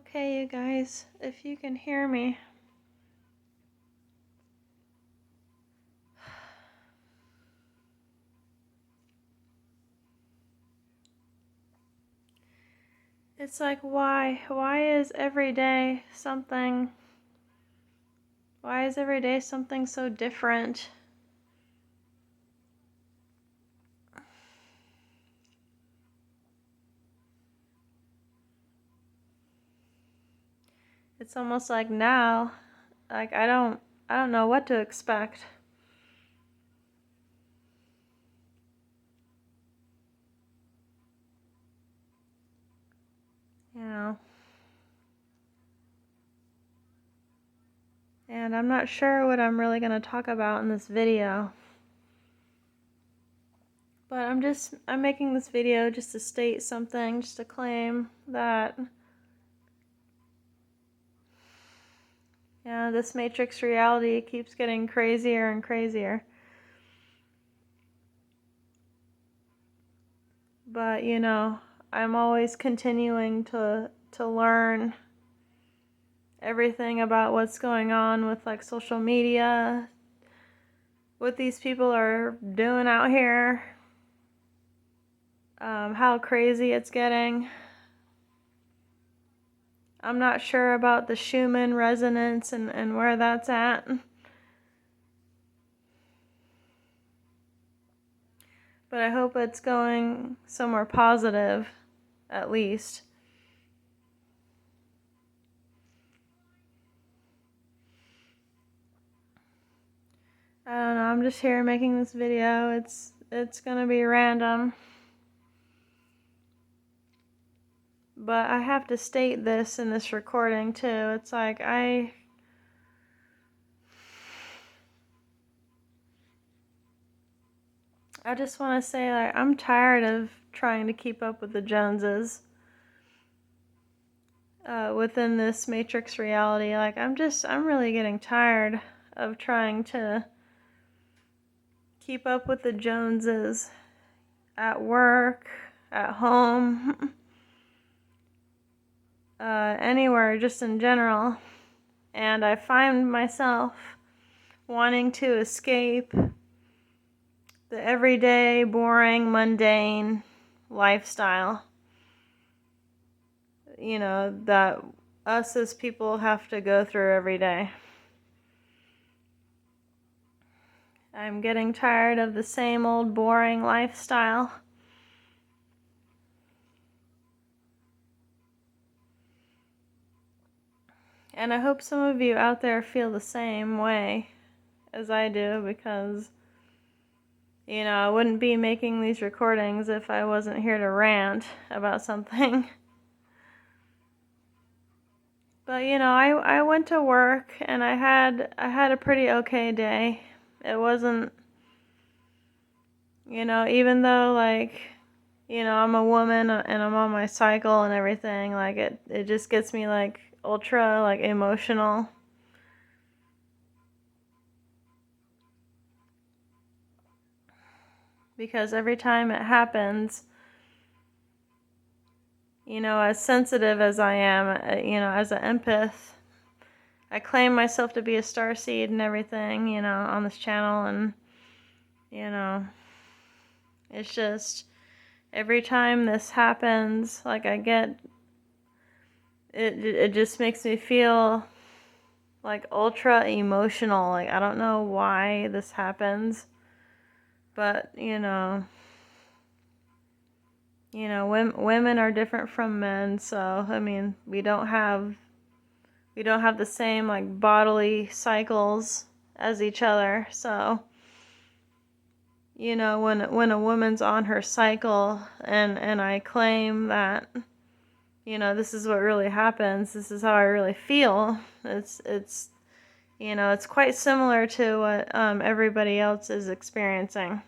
Okay, you guys, if you can hear me. It's like, why? Why is every day something so different? It's almost like now, like I don't know what to expect. You know. And I'm not sure what I'm really going to talk about in this video. But I'm making this video just to state something, just to claim that this matrix reality keeps getting crazier and crazier. But, I'm always continuing to learn everything about what's going on with like social media, what these people are doing out here, how crazy it's getting. I'm not sure about the Schumann resonance and where that's at. But I hope it's going somewhere positive, at least. I don't know, I'm just here making this video. It's gonna be random. But I have to state this in this recording too. It's like I just want to say, like, I'm tired of trying to keep up with the Joneses within this matrix reality. Like, I'm really getting tired of trying to keep up with the Joneses at work, at home, anywhere, just in general. And I find myself wanting to escape the everyday, boring, mundane lifestyle, that us as people have to go through every day. I'm getting tired of the same old boring lifestyle. And I hope some of you out there feel the same way as I do, because I wouldn't be making these recordings if I wasn't here to rant about something. But I went to work and I had a pretty okay day. It wasn't, even though like, I'm a woman and I'm on my cycle and everything, like it just gets me like ultra like emotional. Because every time it happens, as sensitive as I am, as an empath, I claim myself to be a starseed and everything, on this channel, and, it's just, every time this happens, like I get, it just makes me feel like ultra emotional. Like, I don't know why this happens, but, women are different from men, so, I mean, we don't have the same, like, bodily cycles as each other, so, when a woman's on her cycle, and I claim that, this is what really happens, this is how I really feel, it's quite similar to what, everybody else is experiencing.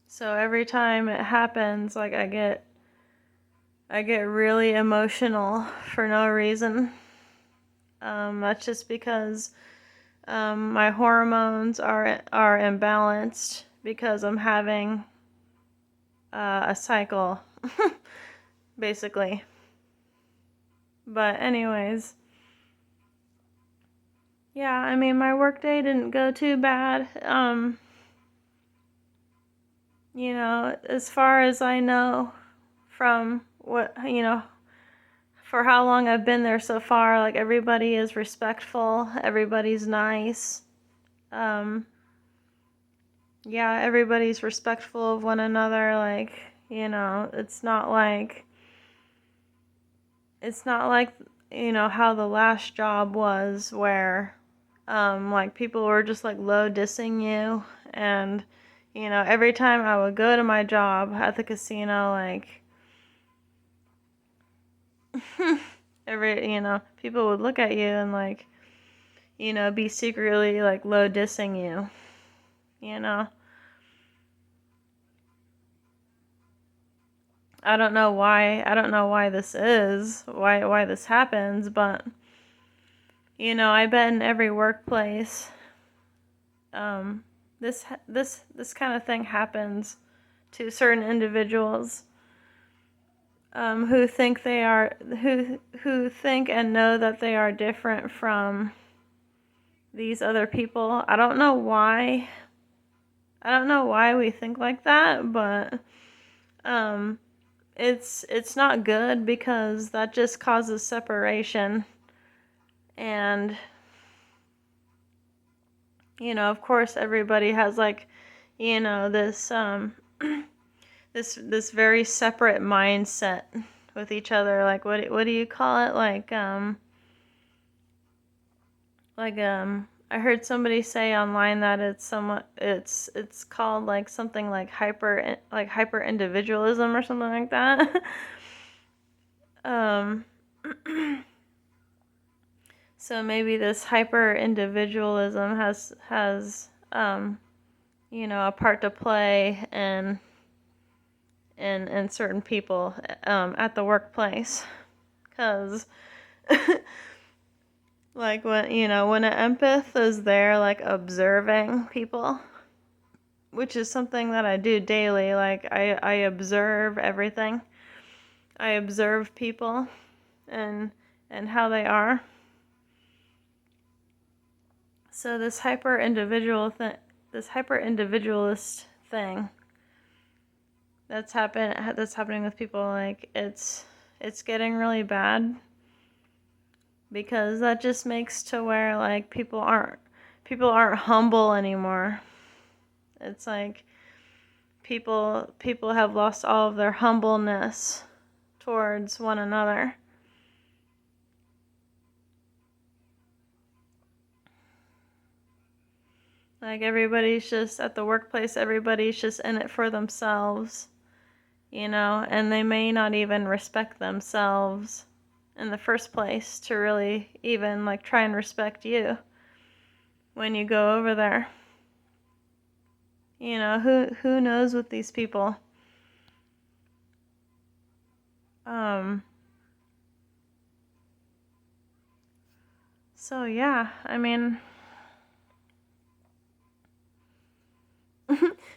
So every time it happens, like, I get really emotional for no reason. That's just because my hormones are imbalanced because I'm having a cycle, basically. But anyways, yeah, I mean, my work day didn't go too bad. As far as I know, from what, for how long I've been there so far, like, everybody is respectful, everybody's nice. Yeah, everybody's respectful of one another. Like, it's not like how the last job was, where like, people were just like low dissing you. And every time I would go to my job at the casino, like, people would look at you and, like, be secretly like low dissing you, you know. I don't know why this happens, but I bet in every workplace, this kind of thing happens to certain individuals, who think who think and know that they are different from these other people. I don't know why we think like that, but it's not good, because that just causes separation. And of course, everybody has, like, this this very separate mindset with each other. Like, what do you call it? I heard somebody say online that it's called, like, something like hyper individualism or something like that. um so maybe this hyper individualism has a part to play in certain people, at the workplace. Because like, when an empath is there, like, observing people, which is something that I do daily. Like, I observe everything. I observe people and how they are. So this hyper individualist thing that's happening with people, like, it's getting really bad, because that just makes to where, like, people aren't humble anymore. It's like people have lost all of their humbleness towards one another. Like, everybody's just at the workplace, everybody's just in it for themselves, and they may not even respect themselves in the first place to really even, like, try and respect you when you go over there. Who knows with these people? So yeah, I mean,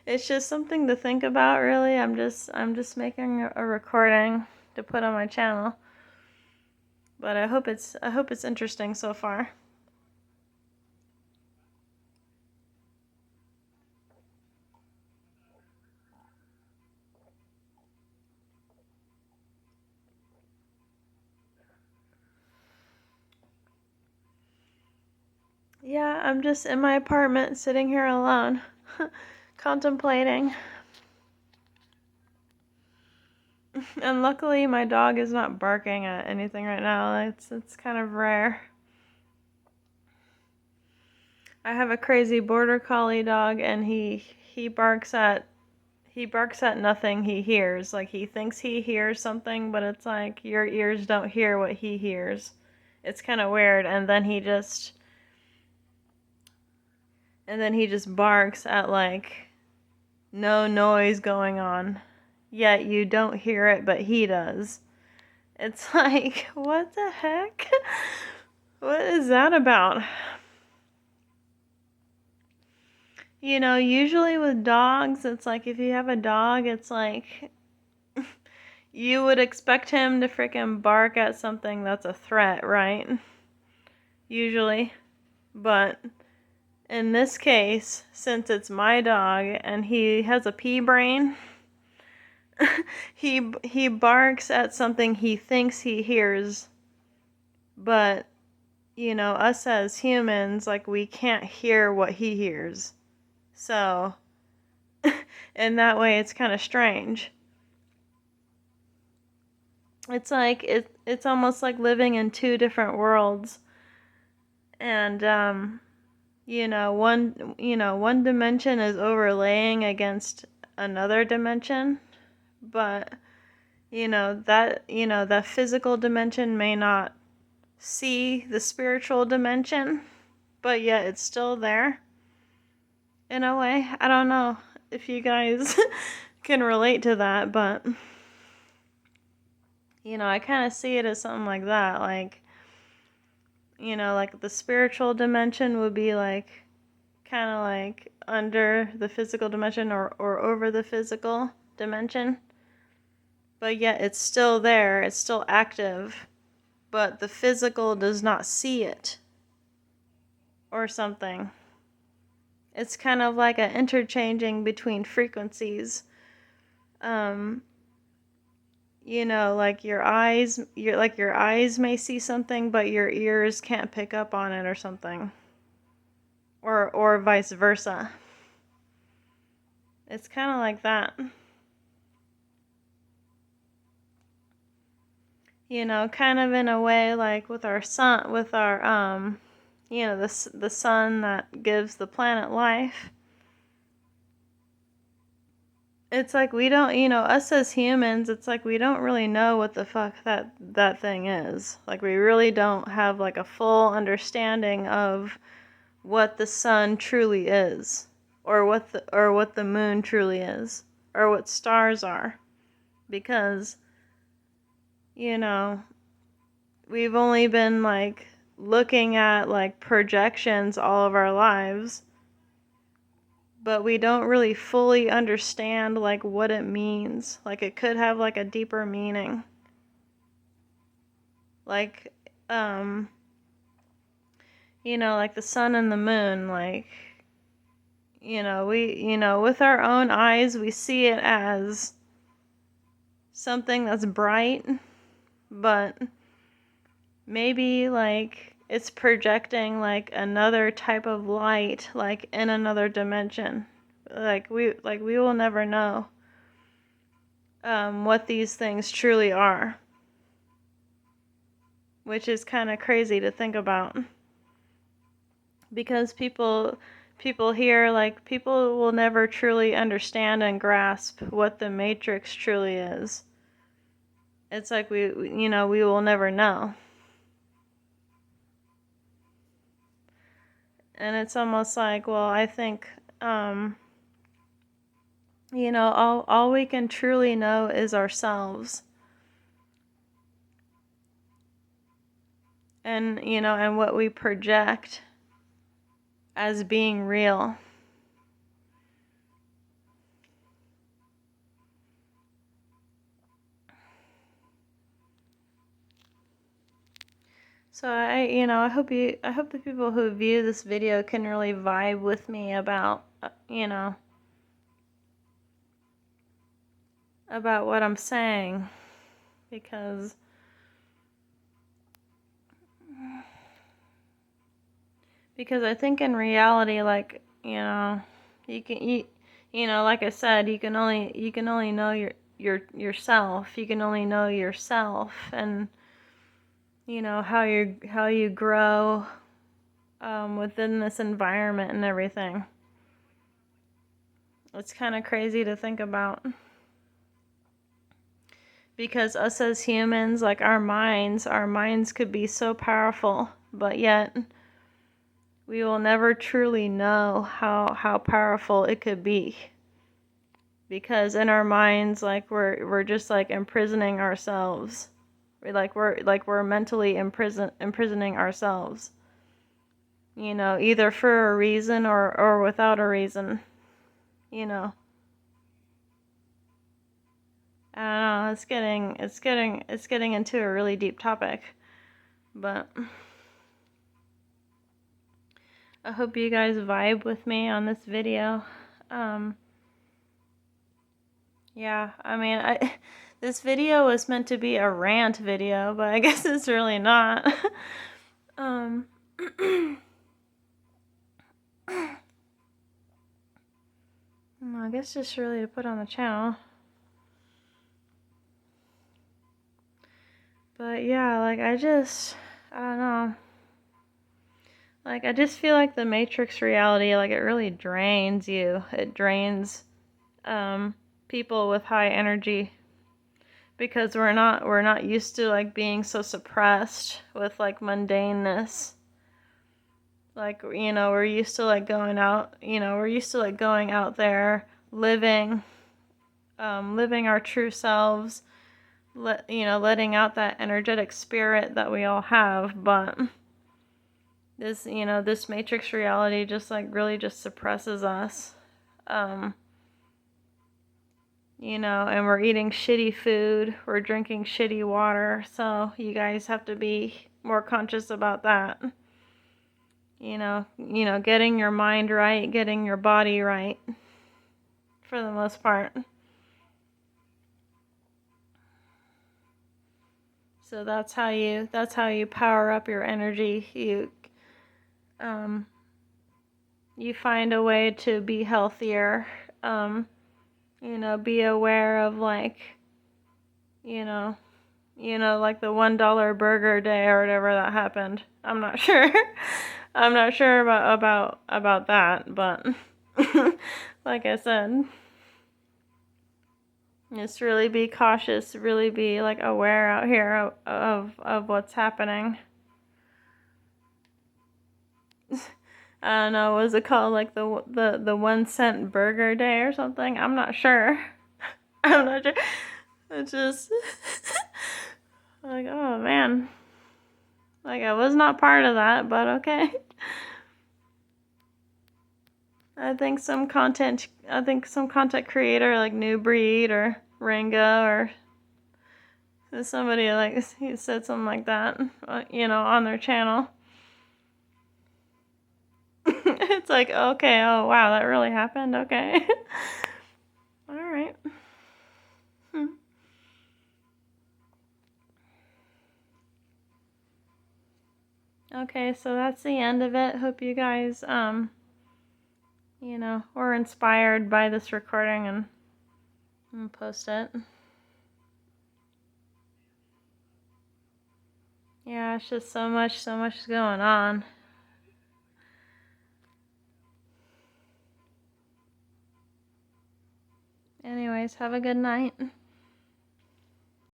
it's just something to think about, really. I'm just making a recording to put on my channel. But I hope it's interesting so far. Yeah, I'm just in my apartment, sitting here alone, contemplating. And luckily, my dog is not barking at anything right now. It's kind of rare. I have a crazy border collie dog, and he barks at nothing he hears. Like, he thinks he hears something, but it's like your ears don't hear what he hears. It's kind of weird. And then he just barks at, like, no noise going on, yet you don't hear it, but he does. It's like, what the heck? What is that about? Usually with dogs, it's like, if you have a dog, it's like, you would expect him to freaking bark at something that's a threat, right? Usually. But in this case, since it's my dog and he has a pea brain, he barks at something he thinks he hears. But, you know, us as humans, like, we can't hear what he hears. So, in that way, it's kind of strange. It's like, it's almost like living in two different worlds. And, one dimension is overlaying against another dimension. But, the physical dimension may not see the spiritual dimension, but yet it's still there. In a way, I don't know if you guys can relate to that, but I kind of see it as something like that. Like, like the spiritual dimension would be like kind of like under the physical dimension or over the physical dimension. But yet it's still there, it's still active, but the physical does not see it or something. It's kind of like an interchanging between frequencies. Like your eyes may see something, but your ears can't pick up on it or something. Or vice versa. It's kind of like that. Kind of in a way like with our sun, the sun that gives the planet life. It's like we don't, us as humans, it's like we don't really know what the fuck that thing is. Like we really don't have like a full understanding of what the sun truly is, or what the moon truly is, or what stars are. Because we've only been like looking at like projections all of our lives, but we don't really fully understand like what it means. Like it could have like a deeper meaning. Like like the sun and the moon, like with our own eyes we see it as something that's bright, but maybe like it's projecting like another type of light, like in another dimension. Like we will never know what these things truly are, which is kind of crazy to think about. Because people here, like, people will never truly understand and grasp what the Matrix truly is. It's like we will never know. And it's almost like, well, I think, all we can truly know is ourselves. And, and what we project as being real. So I hope the people who view this video can really vibe with me about, about what I'm saying, because I think in reality, like, like I said, you can only know yourself. You can only know yourself, and how you grow within this environment and everything. It's kind of crazy to think about. Because us as humans, like our minds could be so powerful, but yet we will never truly know how powerful it could be. Because in our minds, like we're just like imprisoning ourselves. We're mentally imprisoning ourselves. Either for a reason or without a reason. I don't know, it's getting into a really deep topic. But I hope you guys vibe with me on this video. Yeah, I mean, this video was meant to be a rant video, but I guess it's really not. I guess just really to put on the channel. But yeah, like I don't know. Like I just feel like the Matrix reality, like it really drains you. It drains people with high energy, because we're not used to like being so suppressed with like mundaneness. Like, we're used to like going out, we're used to like going out there, living our true selves, letting out that energetic spirit that we all have. But this matrix reality just like really just suppresses us. And we're eating shitty food, we're drinking shitty water, so you guys have to be more conscious about that. Getting your mind right, getting your body right, for the most part. So that's how you power up your energy. You find a way to be healthier. Be aware of like, like the $1 burger day or whatever that happened. I'm not sure. I'm not sure about that, but like I said, just really be cautious, really be like aware out here of what's happening. I don't know, was it called like the 1 cent burger day or something? I'm not sure. I'm not sure. It's just like, oh man. Like I was not part of that, but okay. I think some content creator like New Breed or Ringa or somebody like he said something like that, on their channel. It's like, okay, oh wow, that really happened. Okay. All right. Okay, so that's the end of it. Hope you guys were inspired by this recording and post it. Yeah, it's just so much going on. Anyways, have a good night.